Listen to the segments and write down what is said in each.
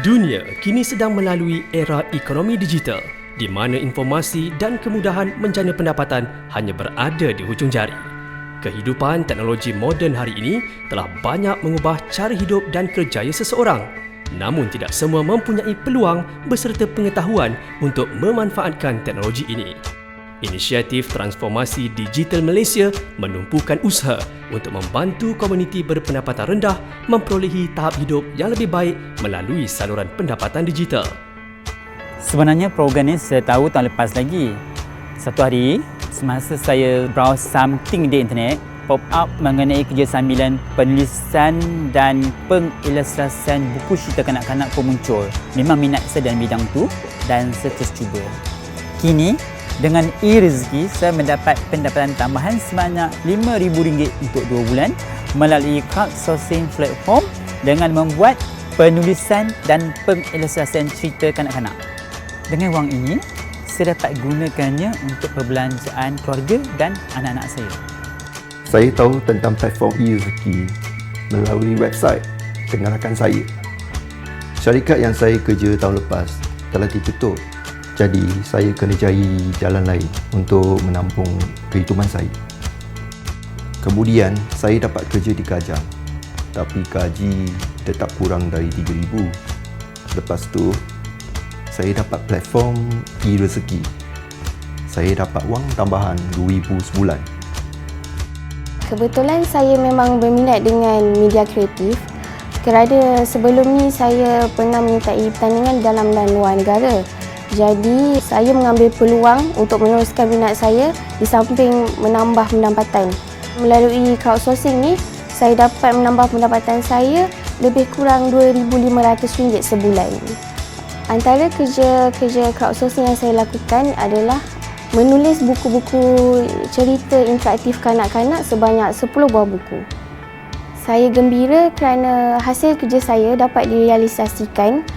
Dunia kini sedang melalui era ekonomi digital di mana informasi dan kemudahan menjana pendapatan hanya berada di hujung jari. Kehidupan teknologi moden hari ini telah banyak mengubah cara hidup dan kerjaya seseorang. Namun tidak semua mempunyai peluang beserta pengetahuan untuk memanfaatkan teknologi ini. Inisiatif Transformasi Digital Malaysia menumpukan usaha untuk membantu komuniti berpendapatan rendah memperolehi tahap hidup yang lebih baik melalui saluran pendapatan digital. Sebenarnya program ini saya tahu tahun lepas lagi. Satu hari, semasa saya browse something di internet, pop up mengenai kerja sambilan penulisan dan pengilustrasian buku cerita kanak-kanak pun muncul. Memang minat saya dalam bidang tu dan saya terus cuba. Kini, dengan e-rezeki, saya mendapat pendapatan tambahan sebanyak RM5,000 untuk 2 bulan melalui crowdsourcing platform dengan membuat penulisan dan pengilustrasian cerita kanak-kanak. Dengan wang ini, saya dapat gunakannya untuk perbelanjaan keluarga dan anak-anak saya. Saya tahu tentang platform e-rezeki melalui website dengan rakan saya. Syarikat yang saya kerja tahun lepas telah ditutup. Jadi, saya kena cari jalan lain untuk menampung kehidupan saya. Kemudian, saya dapat kerja di Kajang. Tapi gaji tetap kurang dari RM3,000. Lepas tu, saya dapat platform e-rezeki. Saya dapat wang tambahan RM2,000 sebulan. Kebetulan saya memang berminat dengan media kreatif kerana sebelum ni saya pernah menyertai pertandingan dalam dan luar negara. Jadi, saya mengambil peluang untuk meneruskan minat saya di samping menambah pendapatan. Melalui crowdsourcing ni, saya dapat menambah pendapatan saya lebih kurang RM2,500 sebulan. Antara kerja crowdsourcing yang saya lakukan adalah menulis buku-buku cerita interaktif kanak-kanak sebanyak 10 buah buku. Saya gembira kerana hasil kerja saya dapat direalisasikan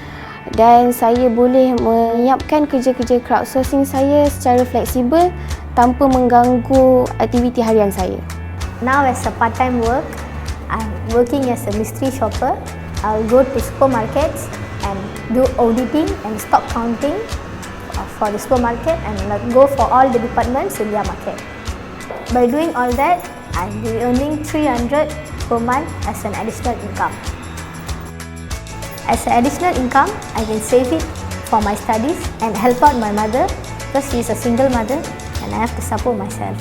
dan saya boleh menyiapkan kerja-kerja crowdsourcing saya secara fleksibel tanpa mengganggu aktiviti harian saya. Now as a part-time work, I'm working as a mystery shopper. I'll go to supermarkets and do auditing and stock counting for the supermarket and go for all the departments in their market. By doing all that, I'll be earning 300 per month as an additional income. As an additional income, I can save it for my studies and help out my mother because she is a single mother and I have to support myself.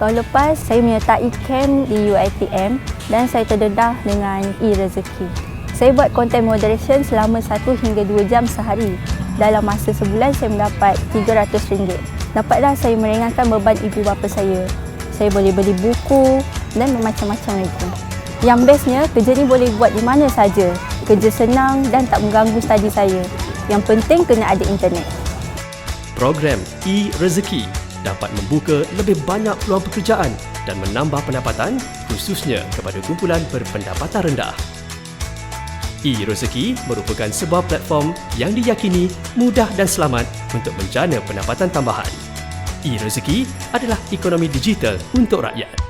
Tahun lepas, saya menyertai camp di UiTM dan saya terdedah dengan e-rezeki. Saya buat content moderation selama 1 hingga 2 jam sehari. Dalam masa sebulan, saya mendapat RM300. Dapatlah saya meringankan beban ibu bapa saya. Saya boleh beli buku dan macam-macam lagi. Yang bestnya, kerja ni boleh buat di mana saja. Kerja senang dan tak mengganggu study saya. Yang penting kena ada internet. Program e-rezeki dapat membuka lebih banyak peluang pekerjaan dan menambah pendapatan khususnya kepada kumpulan berpendapatan rendah. E-rezeki merupakan sebuah platform yang diyakini mudah dan selamat untuk menjana pendapatan tambahan. E-rezeki adalah ekonomi digital untuk rakyat.